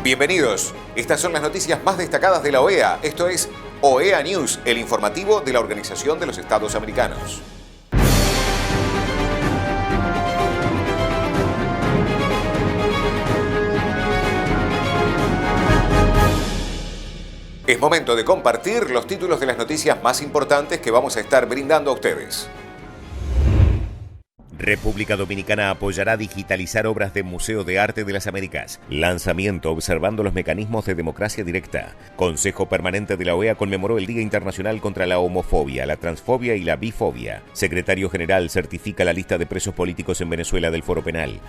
Bienvenidos. Estas son las noticias más destacadas de la OEA. Esto es OEA News, el informativo de la Organización de los Estados Americanos. Es momento de compartir los títulos de las noticias más importantes que vamos a estar brindando a ustedes. República Dominicana apoyará digitalizar obras del Museo de Arte de las Américas. Lanzamiento observando los mecanismos de democracia directa. Consejo Permanente de la OEA conmemoró el Día Internacional contra la Homofobia, la Transfobia y la Bifobia. Secretario General certifica la lista de presos políticos en Venezuela del Foro Penal.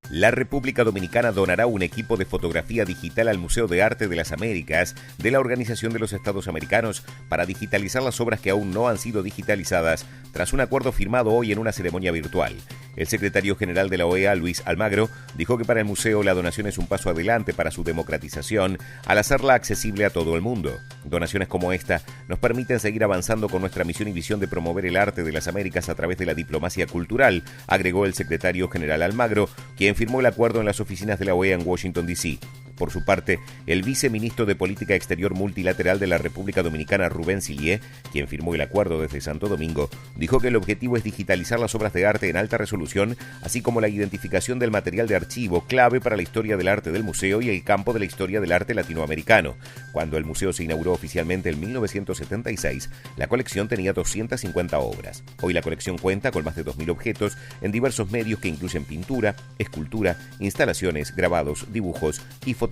La República Dominicana donará un equipo de fotografía digital al Museo de Arte de las Américas de la Organización de los Estados Americanos para digitalizar las obras que aún no han sido digitalizadas tras un acuerdo firmado hoy en una ceremonia virtual. El secretario general de la OEA, Luis Almagro, dijo que para el museo la donación es un paso adelante para su democratización al hacerla accesible a todo el mundo. Donaciones como esta nos permiten seguir avanzando con nuestra misión y visión de promover el arte de las Américas a través de la diplomacia cultural, agregó el secretario general Almagro, quien firmó el acuerdo en las oficinas de la OEA en Washington, D.C. Por su parte, el viceministro de Política Exterior Multilateral de la República Dominicana, Rubén Sillier, quien firmó el acuerdo desde Santo Domingo, dijo que el objetivo es digitalizar las obras de arte en alta resolución, así como la identificación del material de archivo clave para la historia del arte del museo y el campo de la historia del arte latinoamericano. Cuando el museo se inauguró oficialmente en 1976, la colección tenía 250 obras. Hoy la colección cuenta con más de 2.000 objetos en diversos medios que incluyen pintura, escultura, instalaciones, grabados, dibujos y fotografías.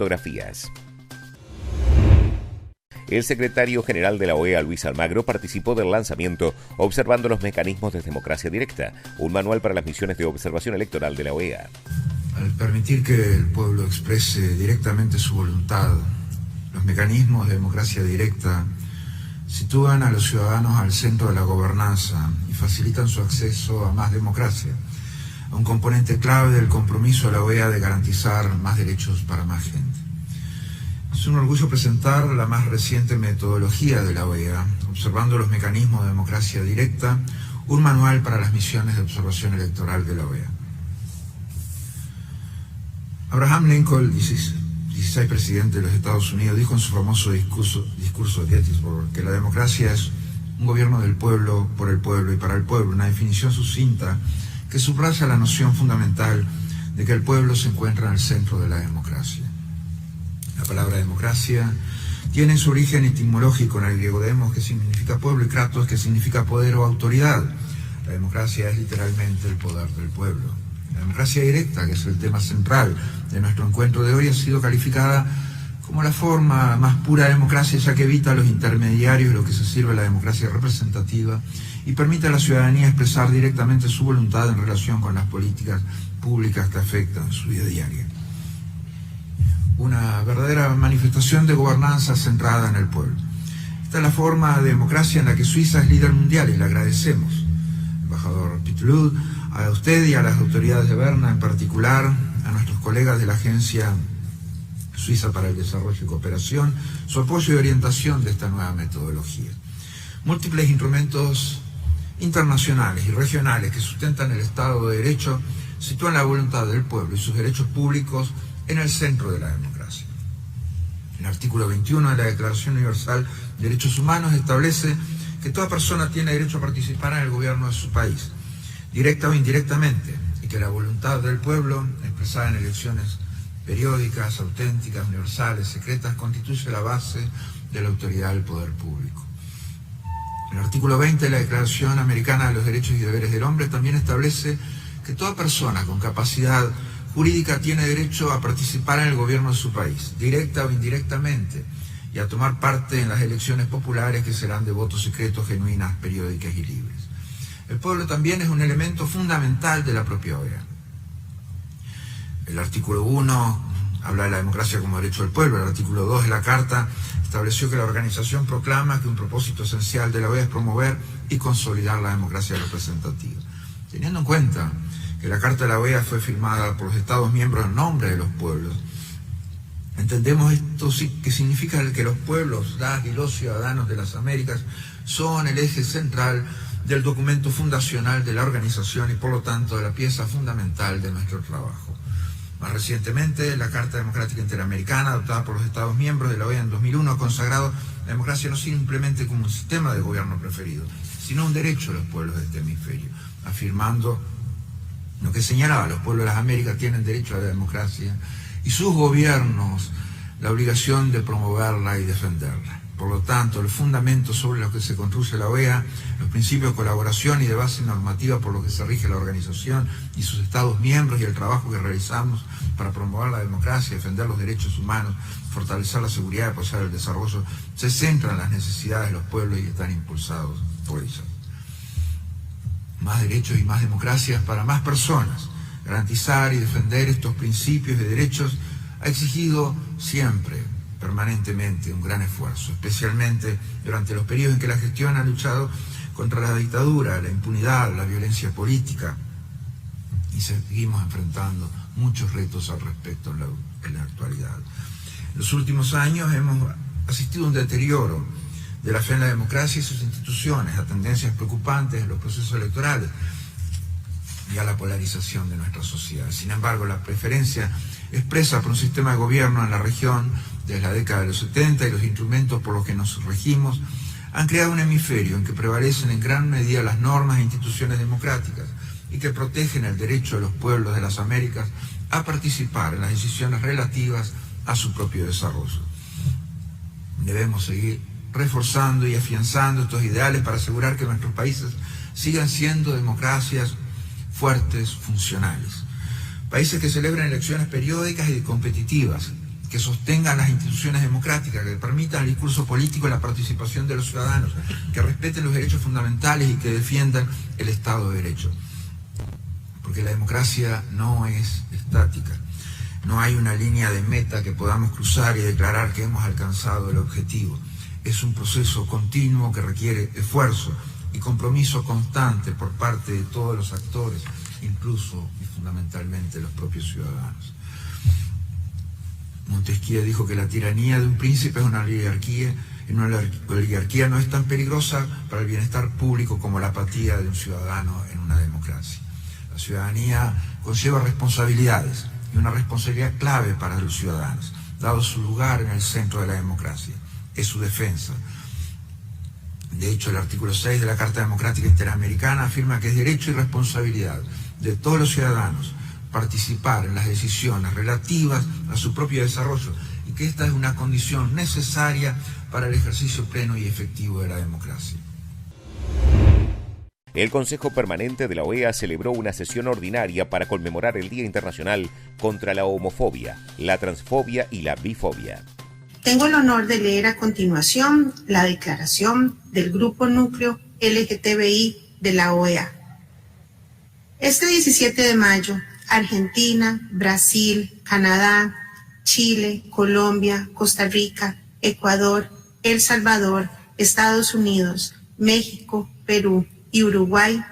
El secretario general de la OEA, Luis Almagro, participó del lanzamiento Observando los mecanismos de democracia directa, un manual para las misiones de observación electoral de la OEA. Al permitir que el pueblo exprese directamente su voluntad, los mecanismos de democracia directa sitúan a los ciudadanos al centro de la gobernanza y facilitan su acceso a más democracia, a un componente clave del compromiso de la OEA de garantizar más derechos para más gente. Es un orgullo presentar la más reciente metodología de la OEA, Observando los mecanismos de democracia directa, un manual para las misiones de observación electoral de la OEA. Abraham Lincoln, 16 presidente de los Estados Unidos, dijo en su famoso discurso de Gettysburg que la democracia es un gobierno del pueblo, por el pueblo y para el pueblo, una definición sucinta que subraya la noción fundamental de que el pueblo se encuentra en el centro de la democracia. La palabra democracia tiene su origen etimológico en el griego demos, que significa pueblo, y kratos, que significa poder o autoridad. La democracia es literalmente el poder del pueblo. La democracia directa, que es el tema central de nuestro encuentro de hoy, ha sido calificada como la forma más pura de democracia, ya que evita los intermediarios, lo que se sirve la democracia representativa, y permite a la ciudadanía expresar directamente su voluntad en relación con las políticas públicas que afectan su vida diaria. Una verdadera manifestación de gobernanza centrada en el pueblo. Esta es la forma de democracia en la que Suiza es líder mundial y le agradecemos, embajador Pitlud, a usted y a las autoridades de Berna, en particular a nuestros colegas de la Agencia Suiza para el Desarrollo y Cooperación, su apoyo y orientación de esta nueva metodología. Múltiples instrumentos internacionales y regionales que sustentan el Estado de Derecho sitúan la voluntad del pueblo y sus derechos públicos en el centro de la democracia. El artículo 21 de la Declaración Universal de Derechos Humanos establece que toda persona tiene derecho a participar en el gobierno de su país, directa o indirectamente, y que la voluntad del pueblo, expresada en elecciones periódicas, auténticas, universales, secretas, constituye la base de la autoridad del poder público. El artículo 20 de la Declaración Americana de los Derechos y Deberes del Hombre también establece que toda persona con capacidad jurídica tiene derecho a participar en el gobierno de su país, directa o indirectamente, y a tomar parte en las elecciones populares que serán de voto secreto, genuinas, periódicas y libres. El pueblo también es un elemento fundamental de la propia OEA. El artículo 1 habla de la democracia como derecho del pueblo. El artículo 2 de la Carta estableció que la organización proclama que un propósito esencial de la OEA es promover y consolidar la democracia representativa. Teniendo en cuenta que la Carta de la OEA fue firmada por los Estados miembros en nombre de los pueblos, entendemos esto que significa que los pueblos, las y los ciudadanos de las Américas son el eje central del documento fundacional de la organización y por lo tanto de la pieza fundamental de nuestro trabajo. Más recientemente, la Carta Democrática Interamericana, adoptada por los Estados miembros de la OEA en 2001, ha consagrado la democracia no simplemente como un sistema de gobierno preferido, sino un derecho de los pueblos de este hemisferio, afirmando lo que señalaba: los pueblos de las Américas tienen derecho a la democracia y sus gobiernos la obligación de promoverla y defenderla. Por lo tanto, el fundamento sobre lo que se construye la OEA, los principios de colaboración y de base normativa por los que se rige la organización y sus Estados miembros, y el trabajo que realizamos para promover la democracia, defender los derechos humanos, fortalecer la seguridad y apoyar el desarrollo, se centran en las necesidades de los pueblos y están impulsados por ellas. Más derechos y más democracias para más personas. Garantizar y defender estos principios y derechos ha exigido siempre, permanentemente, un gran esfuerzo, especialmente durante los periodos en que la gestión ha luchado contra la dictadura, la impunidad, la violencia política, y seguimos enfrentando muchos retos al respecto en la actualidad. En los últimos años hemos asistido a un deterioro de la fe en la democracia y sus instituciones, a tendencias preocupantes en los procesos electorales y a la polarización de nuestra sociedad. Sin embargo, la preferencia expresa por un sistema de gobierno en la región desde la década de los 70 y los instrumentos por los que nos regimos han creado un hemisferio en que prevalecen en gran medida las normas e instituciones democráticas y que protegen el derecho de los pueblos de las Américas a participar en las decisiones relativas a su propio desarrollo. Debemos seguir reforzando y afianzando estos ideales para asegurar que nuestros países sigan siendo democracias fuertes, funcionales. Países que celebren elecciones periódicas y competitivas, que sostengan las instituciones democráticas, que permitan el discurso político y la participación de los ciudadanos, que respeten los derechos fundamentales y que defiendan el Estado de Derecho. Porque la democracia no es estática. No hay una línea de meta que podamos cruzar y declarar que hemos alcanzado el objetivo. Es un proceso continuo que requiere esfuerzo y compromiso constante por parte de todos los actores, incluso y fundamentalmente los propios ciudadanos. Montesquieu dijo que la tiranía de un príncipe es una oligarquía, y una oligarquía no es tan peligrosa para el bienestar público como la apatía de un ciudadano en una democracia. La ciudadanía conlleva responsabilidades, y una responsabilidad clave para los ciudadanos, dado su lugar en el centro de la democracia, es su defensa. De hecho, el artículo 6 de la Carta Democrática Interamericana afirma que es derecho y responsabilidad de todos los ciudadanos participar en las decisiones relativas a su propio desarrollo y que esta es una condición necesaria para el ejercicio pleno y efectivo de la democracia. El Consejo Permanente de la OEA celebró una sesión ordinaria para conmemorar el Día Internacional contra la Homofobia, la Transfobia y la Bifobia. Tengo el honor de leer a continuación la declaración del Grupo Núcleo LGTBI de la OEA. Este 17 de mayo, Argentina, Brasil, Canadá, Chile, Colombia, Costa Rica, Ecuador, El Salvador, Estados Unidos, México, Perú y Uruguay,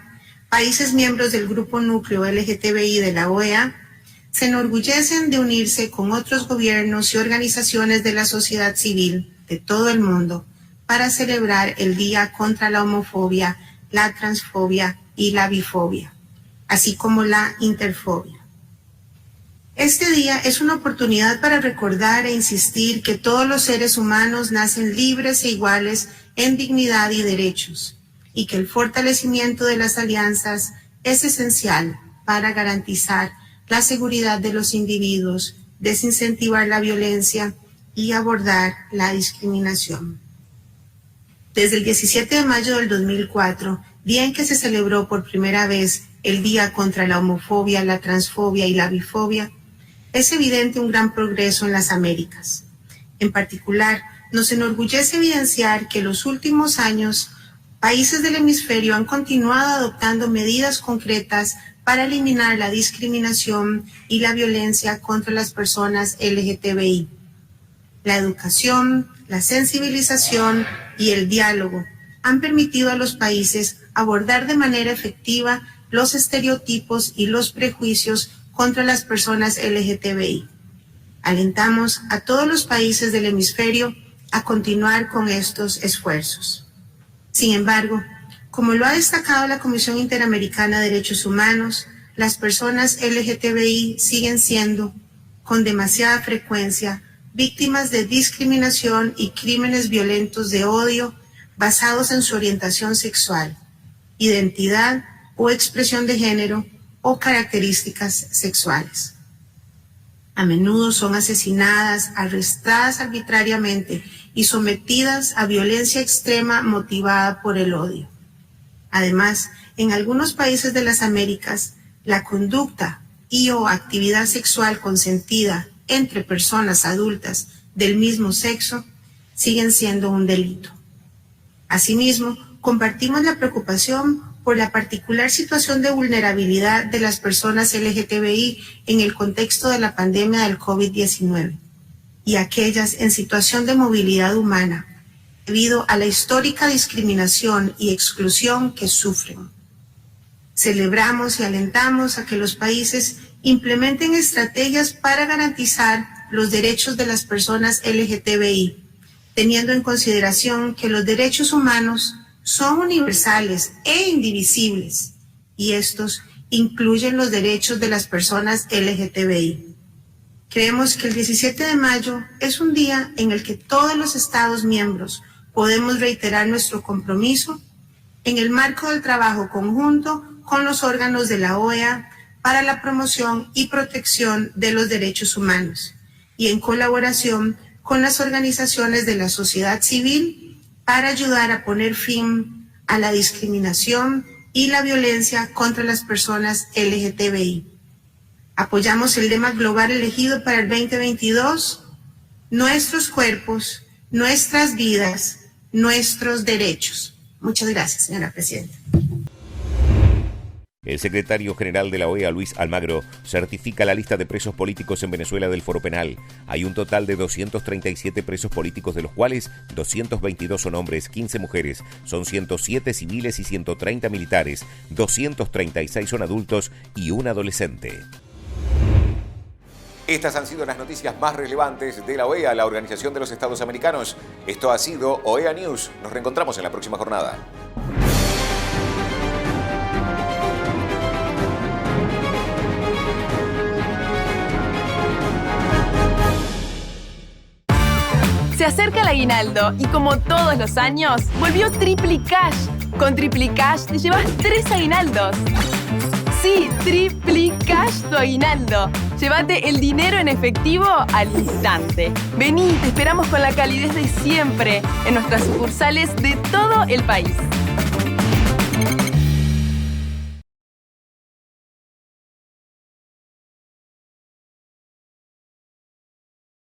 países miembros del Grupo Núcleo LGTBI de la OEA, se enorgullecen de unirse con otros gobiernos y organizaciones de la sociedad civil de todo el mundo para celebrar el Día contra la Homofobia, la Transfobia y la Bifobia, así como la Interfobia. Este día es una oportunidad para recordar e insistir que todos los seres humanos nacen libres e iguales en dignidad y derechos, y que el fortalecimiento de las alianzas es esencial para garantizar la seguridad de los individuos, desincentivar la violencia y abordar la discriminación. Desde el 17 de mayo del 2004, día en que se celebró por primera vez el Día contra la Homofobia, la Transfobia y la Bifobia, es evidente un gran progreso en las Américas. En particular, nos enorgullece evidenciar que en los últimos años, países del hemisferio han continuado adoptando medidas concretas para eliminar la discriminación y la violencia contra las personas LGTBI. La educación, la sensibilización y el diálogo han permitido a los países abordar de manera efectiva los estereotipos y los prejuicios contra las personas LGTBI. Alentamos a todos los países del hemisferio a continuar con estos esfuerzos. Sin embargo, como lo ha destacado la Comisión Interamericana de Derechos Humanos, las personas LGTBI siguen siendo, con demasiada frecuencia, víctimas de discriminación y crímenes violentos de odio basados en su orientación sexual, identidad o expresión de género o características sexuales. A menudo son asesinadas, arrestadas arbitrariamente y sometidas a violencia extrema motivada por el odio. Además, en algunos países de las Américas, la conducta y o actividad sexual consentida entre personas adultas del mismo sexo siguen siendo un delito. Asimismo, compartimos la preocupación por la particular situación de vulnerabilidad de las personas LGTBI en el contexto de la pandemia del COVID-19 y aquellas en situación de movilidad humana debido a la histórica discriminación y exclusión que sufren. Celebramos y alentamos a que los países implementen estrategias para garantizar los derechos de las personas LGTBI, teniendo en consideración que los derechos humanos son universales e indivisibles, y estos incluyen los derechos de las personas LGTBI. Creemos que el 17 de mayo es un día en el que todos los Estados miembros podemos reiterar nuestro compromiso en el marco del trabajo conjunto con los órganos de la OEA para la promoción y protección de los derechos humanos y en colaboración con las organizaciones de la sociedad civil para ayudar a poner fin a la discriminación y la violencia contra las personas LGTBI. Apoyamos el lema global elegido para el 2022, nuestros cuerpos, nuestras vidas, nuestros derechos. Muchas gracias, señora presidenta. El secretario general de la OEA, Luis Almagro, certifica la lista de presos políticos en Venezuela del Foro Penal. Hay un total de 237 presos políticos, de los cuales 222 son hombres, 15 mujeres, son 107 civiles y 130 militares, 236 son adultos y un adolescente. Estas han sido las noticias más relevantes de la OEA, la Organización de los Estados Americanos. Esto ha sido OEA News. Nos reencontramos en la próxima jornada. Se acerca el aguinaldo y como todos los años, volvió Triplicash. Con Triplicash te llevas 3 aguinaldos. Sí, Triplicash tu aguinaldo. Llévate el dinero en efectivo al instante. Vení, te esperamos con la calidez de siempre en nuestras sucursales de todo el país.